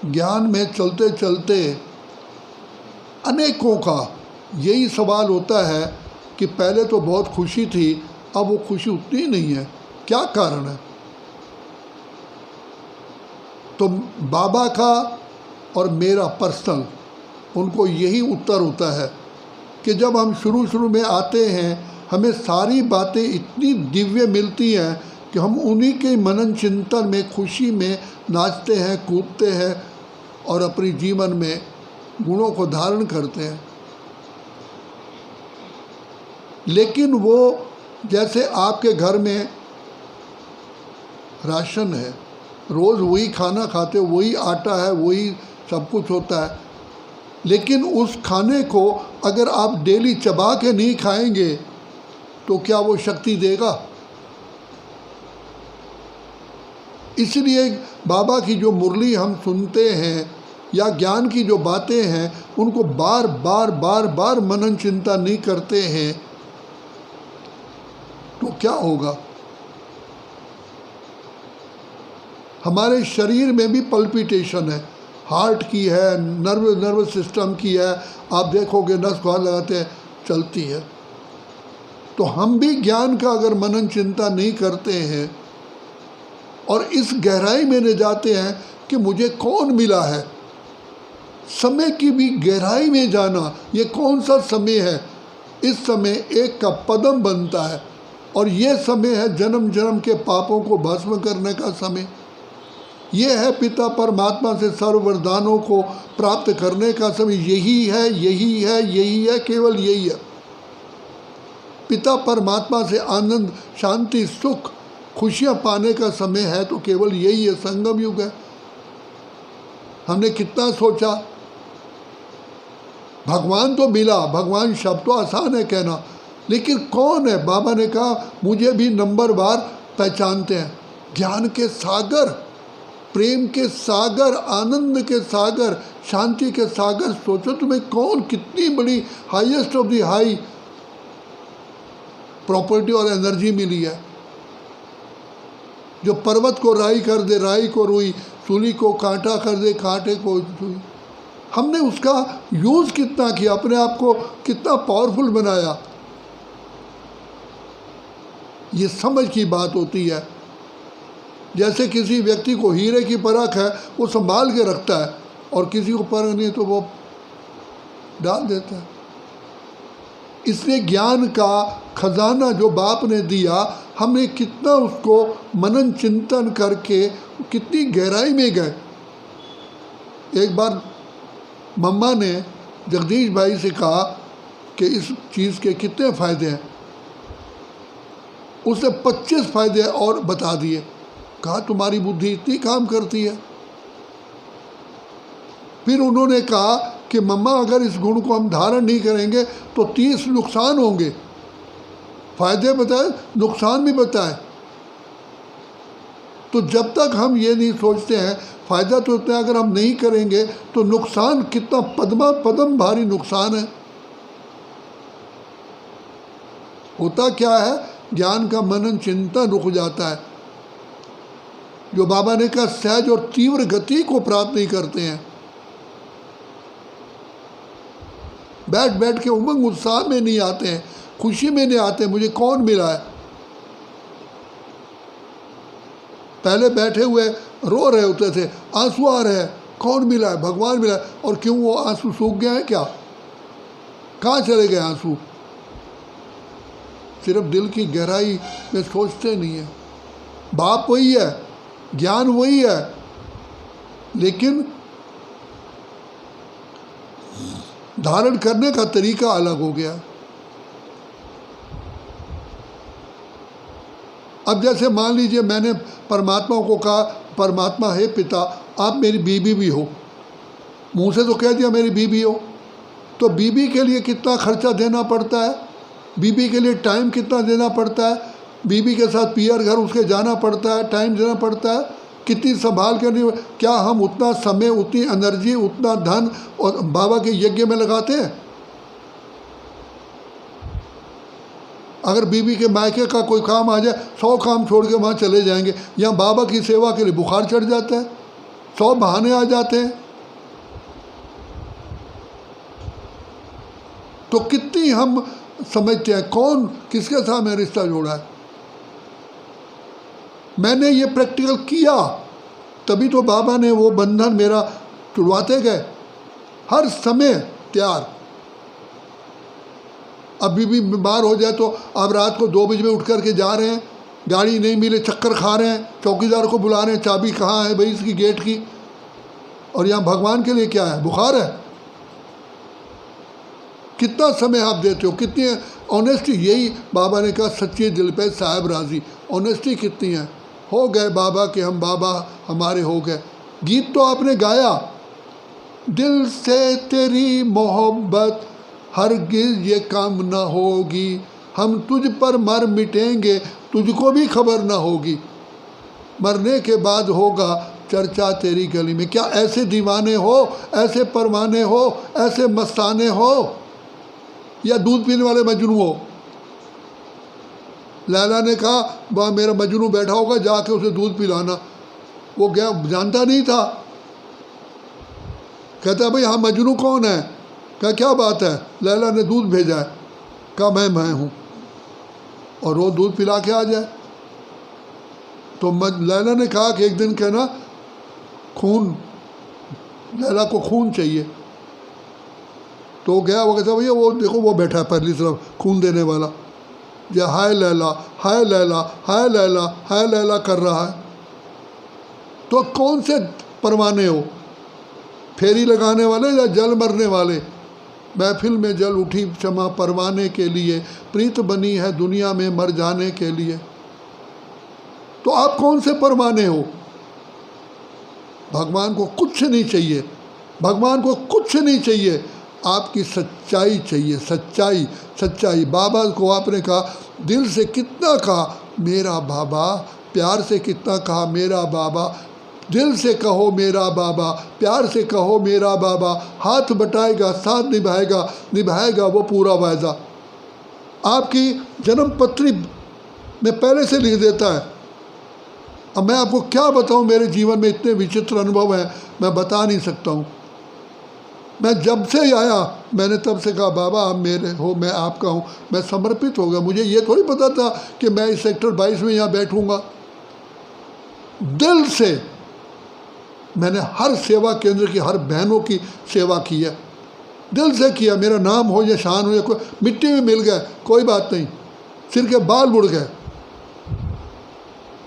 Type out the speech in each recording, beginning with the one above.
ज्ञान में चलते चलते अनेकों का यही सवाल होता है कि पहले तो बहुत खुशी थी, अब वो खुशी उतनी नहीं है, क्या कारण है? तो बाबा का और मेरा पर्सनल उनको यही उत्तर होता है कि जब हम शुरू में आते हैं हमें सारी बातें इतनी दिव्य मिलती हैं कि हम उन्हीं के मनन चिंतन में, खुशी में नाचते हैं, कूदते हैं और अपने जीवन में गुणों को धारण करते हैं। लेकिन वो जैसे आपके घर में राशन है, रोज़ वही खाना खाते, वही आटा है, वही सब कुछ होता है, लेकिन उस खाने को अगर आप डेली चबा के नहीं खाएंगे तो क्या वो शक्ति देगा? इसलिए बाबा की जो मुरली हम सुनते हैं या ज्ञान की जो बातें हैं उनको बार बार मनन चिंता नहीं करते हैं तो क्या होगा? हमारे शरीर में भी पल्पिटेशन है, हार्ट की है, नर्वस सिस्टम की है, आप देखोगे नस को हाथ लगाते हैं चलती है। तो हम भी ज्ञान का अगर मनन चिंता नहीं करते हैं और इस गहराई में न जाते हैं कि मुझे कौन मिला है, समय की भी गहराई में जाना, ये कौन सा समय है? इस समय एक का पदम बनता है और ये समय है जन्म जन्म के पापों को भस्म करने का समय। ये है पिता परमात्मा से सर्व वरदानों को प्राप्त करने का समय। यही है, केवल यही है। पिता परमात्मा से आनंद, शांति, सुख, खुशियाँ पाने का समय है तो केवल यही है, संगम युग है। हमने कितना सोचा, भगवान तो मिला, भगवान शब्द तो आसान है कहना, लेकिन कौन है? बाबा ने कहा मुझे भी नंबरवार पहचानते हैं। ज्ञान के सागर, प्रेम के सागर, आनंद के सागर, शांति के सागर। सोचो तुम्हें कौन, कितनी बड़ी highest of the high property और एनर्जी मिली है, जो पर्वत को राई कर दे, राई को रुई, सूली को कांटा कर दे, कांटे को सुई। हमने उसका यूज़ कितना किया, अपने आप को कितना पावरफुल बनाया, ये समझ की बात होती है। जैसे किसी व्यक्ति को हीरे की परख है, वो संभाल के रखता है, और किसी को परख नहीं तो वो डाल देता है। इसलिए ज्ञान का खजाना जो बाप ने दिया, हमने कितना उसको मनन चिंतन करके कितनी गहराई में गए। एक बार मम्मा ने जगदीश भाई से कहा कि इस चीज़ के कितने फ़ायदे हैं, उसने 25 फ़ायदे और बता दिए। कहा तुम्हारी बुद्धि इतनी काम करती है। फिर उन्होंने कहा कि मम्मा अगर इस गुण को हम धारण नहीं करेंगे तो 30 नुकसान होंगे। फ़ायदे बताए, नुकसान भी बताए। तो जब तक हम ये नहीं सोचते हैं फ़ायदा तो इतना, अगर हम नहीं करेंगे तो नुकसान कितना पदम भारी नुकसान है। होता क्या है, ज्ञान का मनन चिंतन रुक जाता है। जो बाबा ने कहा सहज और तीव्र गति को प्राप्त नहीं करते हैं, बैठ के उमंग उत्साह में नहीं आते हैं, खुशी में नहीं आते। मुझे कौन मिला है? पहले बैठे हुए रो रहे होते थे, आंसू आ रहे हैं, कौन मिला है? भगवान मिला है। और क्यों वो आंसू सूख गए हैं क्या? कहाँ चले गए आंसू? सिर्फ दिल की गहराई में सोचते नहीं है। बाप वही है, ज्ञान वही है, लेकिन धारण करने का तरीका अलग हो गया। अब जैसे मान लीजिए मैंने परमात्मा को कहा, परमात्मा है पिता, आप मेरी बीबी भी हो, मुंह से तो कह दिया मेरी बीबी हो, तो बीबी के लिए कितना खर्चा देना पड़ता है, बीबी के लिए टाइम कितना देना पड़ता है, बीबी के साथ पियर घर उसके जाना पड़ता है, टाइम देना पड़ता है, कितनी संभाल करनी। क्या हम उतना समय, उतनी एनर्जी, उतना धन और बाबा के यज्ञ में लगाते हैं? अगर बीबी के मायके का कोई काम आ जाए, 100 काम छोड़ के वहाँ चले जाएंगे। यहाँ बाबा की सेवा के लिए बुखार चढ़ जाता है, 100 बहाने आ जाते हैं। तो कितनी हम समझते हैं कौन किसके साथ में रिश्ता जोड़ा है। मैंने ये प्रैक्टिकल किया, तभी तो बाबा ने वो बंधन मेरा तुड़वाते गए। हर समय तैयार। अभी भी बीमार हो जाए तो अब रात को 2 बजे में उठ करके जा रहे हैं, गाड़ी नहीं मिले चक्कर खा रहे हैं, चौकीदार को बुला रहे हैं, चाबी कहाँ है भाई इसकी गेट की। और यहाँ भगवान के लिए क्या है, बुखार है। कितना समय आप देते हो, कितनी ऑनेस्टी। यही बाबा ने कहा सच्चे दिल पे साहब राजी। ऑनेस्टी कितनी है। हो गए बाबा के हम, बाबा हमारे हो गए। गीत तो आपने गाया, दिल से तेरी मोहब्बत हरगिज ये कम न होगी, हम तुझ पर मर मिटेंगे तुझको भी खबर न होगी, मरने के बाद होगा चर्चा तेरी गली में। क्या ऐसे दीवाने हो, ऐसे परवाने हो, ऐसे मस्ताने हो, या दूध पीने वाले मजनू हो। लैला ने कहा वह मेरा मजनू बैठा होगा, जाके उसे दूध पिलाना। वो गया, जानता नहीं था। कहता भाई हाँ मजनू कौन है। कहा क्या बात है, लैला ने दूध भेजा है। कहा मैं हूँ, और वो दूध पिला के आ जाए। तो लैला ने कहा कि एक दिन कहना खून, लैला को खून चाहिए। तो गया, वो कहता भैया वो देखो वो बैठा है पहली तरफ खून देने वाला, या हाय लैला हाय लैला हाय लैला हाय लैला कर रहा है। तो कौन से परवाने हो, फेरी लगाने वाले या जल मरने वाले। महफिल में जल उठी क्षमा परवाने के लिए, प्रीत बनी है दुनिया में मर जाने के लिए। तो आप कौन से परवाने हो। भगवान को कुछ नहीं चाहिए, भगवान को कुछ नहीं चाहिए, आपकी सच्चाई चाहिए। सच्चाई सच्चाई। बाबा को आपने कहा दिल से कितना कहा मेरा बाबा, प्यार से कितना कहा मेरा बाबा। दिल से कहो मेरा बाबा, प्यार से कहो मेरा बाबा, हाथ बटाएगा साथ निभाएगा, निभाएगा वो पूरा वायदा। आपकी जन्म पत्री में पहले से लिख देता है। अब मैं आपको क्या बताऊं, मेरे जीवन में इतने विचित्र अनुभव हैं, मैं बता नहीं सकता हूं। मैं जब से आया मैंने तब से कहा बाबा आप मेरे हो, मैं आपका हूँ। मैं समर्पित हो गया। मुझे ये थोड़ी पता था कि मैं इस सेक्टर 22 में यहाँ बैठूँगा। दिल से मैंने हर सेवा केंद्र की, हर बहनों की सेवा की है, दिल से किया। मेरा नाम हो या शान हो या कोई मिट्टी में मिल गए कोई बात नहीं, सिर के बाल मुड़ गए,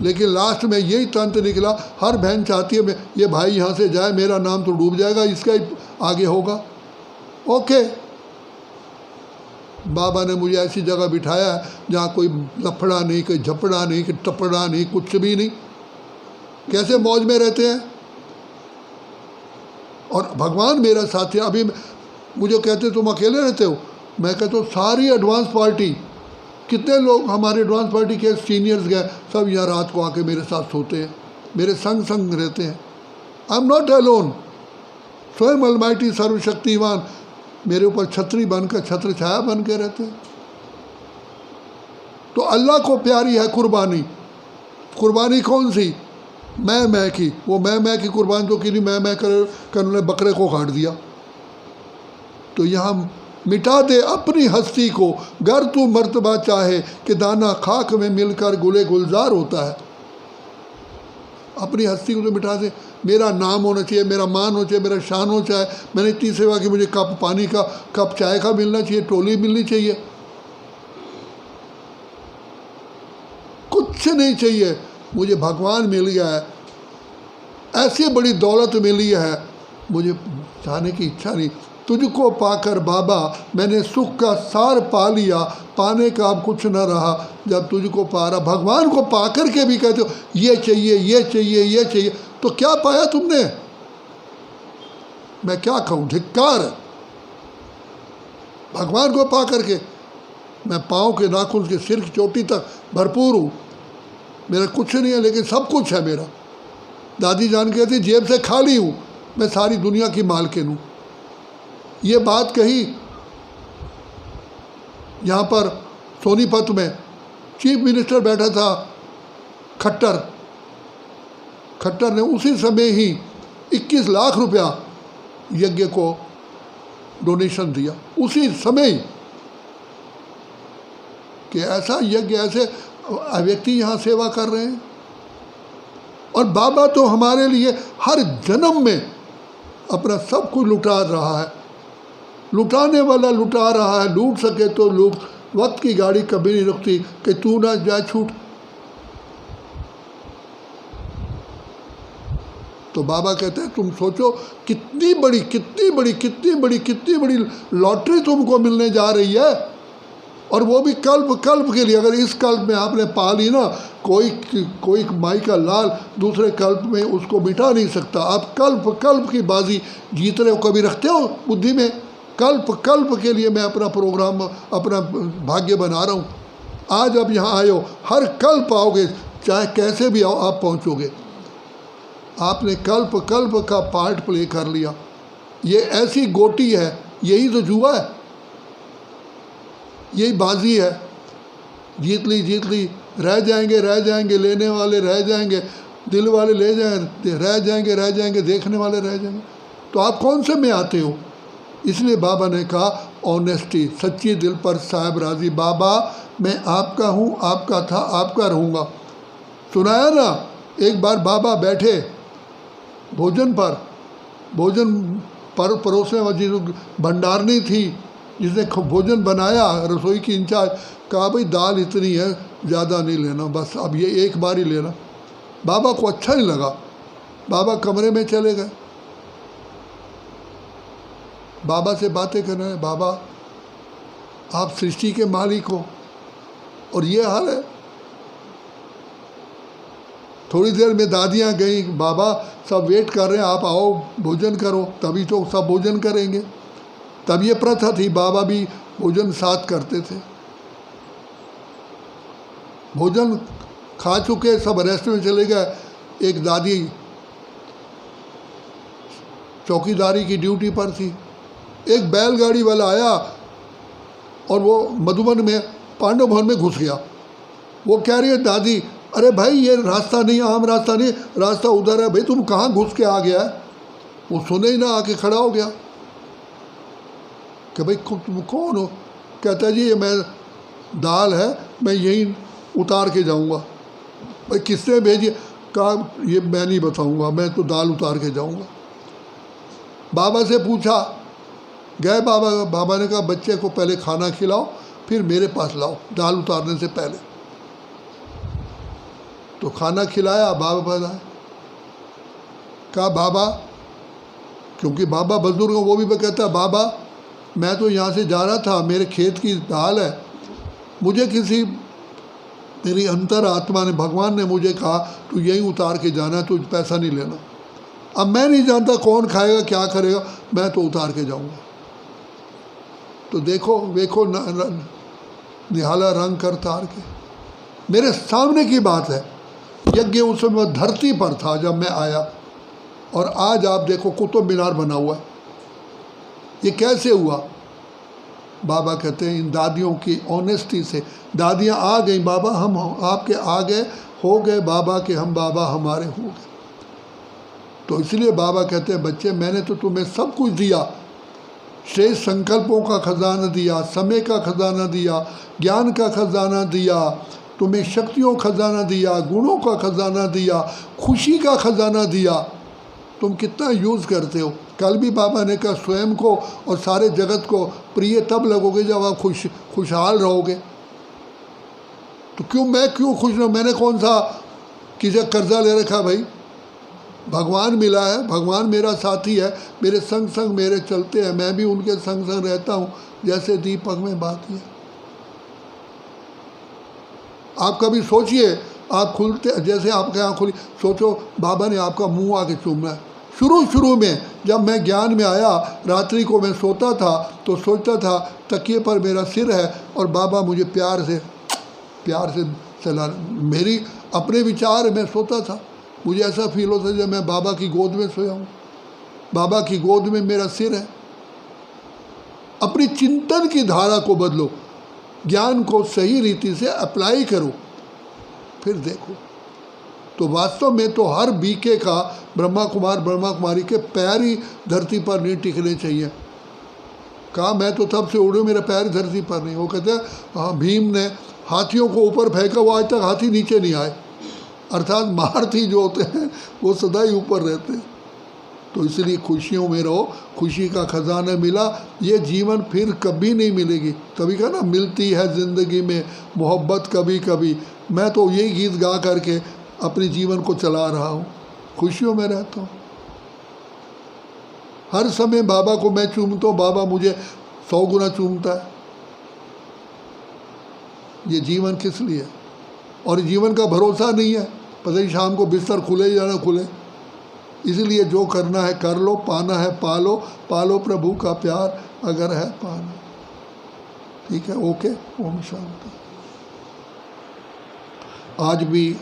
लेकिन लास्ट में यही तंत्र निकला। हर बहन चाहती है मैं ये भाई यहाँ से जाए, मेरा नाम तो डूब जाएगा, इसका ही आगे होगा। ओके, बाबा ने मुझे ऐसी जगह बिठाया जहाँ कोई लफड़ा नहीं, कोई झपड़ा नहीं, कोई टपड़ा नहीं, कुछ भी नहीं। कैसे मौज में रहते हैं। और भगवान मेरा साथी। अभी मुझे कहते तुम अकेले रहते हो, मैं कहता हूँ सारी एडवांस पार्टी, कितने लोग हमारे एडवांस पार्टी के सीनियर्स गए, सब यहाँ रात को आके मेरे साथ सोते हैं, मेरे संग संग रहते हैं। I am not alone. स्वयं अलमाइटी सर्वशक्तिवान मेरे ऊपर छतरी बनकर, छत्र छाया बन के रहते हैं। तो अल्लाह को प्यारी है कुर्बानी। कुर्बानी कौन सी, मैं की। वो मैं की कुर्बानी तो की नहीं, मैं कर उन्होंने बकरे को काट दिया। तो यहाँ मिटा दे अपनी हस्ती को, गर तू मर्तबा चाहे कि दाना खाक में मिलकर गुले गुलजार होता है। अपनी हस्ती को तो मिटा दे। मेरा नाम होना चाहिए, मेरा मान होना चाहिए, मेरा शान हो चाहिए। मैंने इतनी सेवा की, मुझे कप पानी का, कप चाय का मिलना चाहिए, टोली मिलनी चाहिए, कुछ नहीं चाहिए। मुझे भगवान मिल गया है, ऐसी बड़ी दौलत मिली है, मुझे चाहने की इच्छा नहीं। तुझको पाकर बाबा मैंने सुख का सार पा लिया, पाने का अब कुछ न रहा जब तुझको पा रहा। भगवान को पाकर के भी कहते हो ये चाहिए ये चाहिए ये चाहिए, तो क्या पाया तुमने। मैं क्या कहूँ, धिक्कार। भगवान को पा करके मैं पाँव के नाखून के सिर की चोटी तक भरपूर हूँ। मेरा कुछ नहीं है लेकिन सब कुछ है मेरा। दादी जान कहती जेब से खाली हूँ, मैं सारी दुनिया की मालकिन हूँ। ये बात कही यहाँ पर सोनीपत में, चीफ मिनिस्टर बैठा था खट्टर ने उसी समय ही 21 लाख रुपया यज्ञ को डोनेशन दिया उसी समय ही, कि ऐसा यज्ञ, ऐसे व्यक्ति यहाँ सेवा कर रहे हैं। और बाबा तो हमारे लिए हर जन्म में अपना सब कुछ लुटा रहा है, लुटाने वाला लुटा रहा है। लूट सके तो लूट, वक्त की गाड़ी कभी नहीं रुकती कि तू ना जा छूट। तो बाबा कहते हैं तुम सोचो कितनी बड़ी लॉटरी तुमको मिलने जा रही है, और वो भी कल्प के लिए। अगर इस कल्प में आपने पा ली ना, कोई माई का लाल दूसरे कल्प में उसको मिटा नहीं सकता। आप कल्प की बाजी जीत रहे हो, कभी रखते हो बुद्धि में कल्प के लिए मैं अपना प्रोग्राम, अपना भाग्य बना रहा हूँ। आज अब यहाँ आए हो, हर कल्प आओगे, चाहे कैसे भी आओ आप पहुँचोगे। आपने कल्प का पार्ट प्ले कर लिया। ये ऐसी गोटी है, यही तो जुआ है, यही बाजी है। जीत ली, रह जाएंगे, लेने वाले रह जाएंगे, दिल वाले ले जाएंगे, रह जाएंगे, देखने वाले रह जाएंगे। तो आप कौन से में आते हो? इसलिए बाबा ने कहा ऑनेस्टी, सच्ची दिल पर साहब राजी। बाबा मैं आपका हूँ, आपका था, आपका रहूँगा। सुनाया ना, एक बार बाबा बैठे भोजन पर परोसने वाली जो भंडारनी थी जिसने भोजन बनाया, रसोई की इंचार्ज, कहा भाई दाल इतनी है, ज़्यादा नहीं लेना, बस अब ये एक बार ही लेना। बाबा को अच्छा नहीं लगा, बाबा कमरे में चले गए। बाबा से बातें कर रहे हैं, बाबा आप सृष्टि के मालिक हो और ये हाल है। थोड़ी देर में दादियाँ गई, बाबा सब वेट कर रहे हैं, आप आओ भोजन करो, तभी तो सब भोजन करेंगे। तब ये प्रथा थी, बाबा भी भोजन साथ करते थे। भोजन खा चुके, सब रेस्ट में चले गए। एक दादी चौकीदारी की ड्यूटी पर थी। एक बैलगाड़ी वाला आया और वो मधुबन में पांडव भवन में घुस गया। वो कह रही है दादी, अरे भाई ये रास्ता नहीं, आम रास्ता नहीं, रास्ता उधर है, भाई तुम कहाँ घुस के आ गया है? वो सुने ही ना, आके खड़ा हो गया कि भाई तुम कौन हो? कहता जी ये मैं दाल है, मैं यहीं उतार के जाऊंगा। भाई किसने भेजी? कहा ये मैं नहीं बताऊंगा, मैं तो दाल उतार के जाऊंगा। बाबा से पूछा, गए बाबा ने कहा बच्चे को पहले खाना खिलाओ, फिर मेरे पास लाओ दाल उतारने से पहले। तो खाना खिलाया, बाबा बताया। कहा बाबा, क्योंकि बाबा बुजुर्ग, वो भी कहता बाबा मैं तो यहाँ से जा रहा था, मेरे खेत की दाल है, मुझे मेरी अंतर आत्मा ने, भगवान ने मुझे कहा तू यहीं उतार के जाना, तुझ पैसा नहीं लेना। अब मैं नहीं जानता कौन खाएगा क्या करेगा, मैं तो उतार के जाऊँगा। तो देखो निहाला रंग कर तार के, मेरे सामने की बात है। यज्ञ उस समय धरती पर था जब मैं आया, और आज आप देखो कुतुब मीनार बना हुआ है। ये कैसे हुआ? बाबा कहते हैं इन दादियों की ऑनेस्टी से। दादियाँ आ गई, बाबा हम आपके आ गए, हो गए बाबा के हम, बाबा हमारे हो गए। तो इसलिए बाबा कहते हैं बच्चे मैंने तो तुम्हें सब कुछ दिया, श्रेष्ठ संकल्पों का खजाना दिया, समय का खजाना दिया, ज्ञान का खजाना दिया, तुम्हें शक्तियों का खजाना दिया, गुणों का खजाना दिया, खुशी का खजाना दिया। तुम कितना यूज़ करते हो? कल भी बाबा ने कहा स्वयं को और सारे जगत को प्रिय तब लगोगे जब आप खुशहाल रहोगे। तो मैं क्यों खुश रहूँ? मैंने कौन सा किसी कर्जा ले रखा? भाई भगवान मिला है, भगवान मेरा साथी है, मेरे संग संग मेरे चलते हैं, मैं भी उनके संग संग रहता हूँ, जैसे दीपक में बाती है। आप कभी सोचिए, आप खुलते जैसे आपके यहाँ खुली, सोचो बाबा ने आपका मुंह आके चूमना है। शुरू में जब मैं ज्ञान में आया, रात्रि को मैं सोता था तो सोचता था तकिए पर मेरा सिर है और बाबा मुझे प्यार से चला। मेरी अपने विचार में सोता था, मुझे ऐसा फील होता जब मैं बाबा की गोद में सोया हूँ, बाबा की गोद में मेरा सिर है। अपनी चिंतन की धारा को बदलो, ज्ञान को सही रीति से अप्लाई करो, फिर देखो तो वास्तव में तो हर बीके का ब्रह्मा कुमारी के पैर ही धरती पर नहीं टिकने चाहिए। कहा मैं तो तब से उड़े, मेरे पैर धरती पर नहीं। वो कहते हैं हाँ, भीम ने हाथियों को ऊपर फेंका, वो आज तक हाथी नीचे नहीं आए। अर्थात महारथी जो होते हैं वो सदा ही ऊपर रहते हैं। तो इसलिए खुशियों में रहो, खुशी का खजाना मिला, ये जीवन फिर कभी नहीं मिलेगी। कभी कहा ना, मिलती है ज़िंदगी में मोहब्बत कभी कभी। मैं तो यही गीत गा करके अपने जीवन को चला रहा हूँ, खुशियों में रहता हूँ। हर समय बाबा को मैं चूमता हूँ, बाबा मुझे 100 गुना चूमता है। ये जीवन किस लिए? और जीवन का भरोसा नहीं है, पता ही शाम को बिस्तर खुले या ना खुले। इसलिए जो करना है कर लो, पाना है पालो, पालो प्रभु का प्यार अगर है पाना। ठीक है, ओके, ओम शांति। आज भी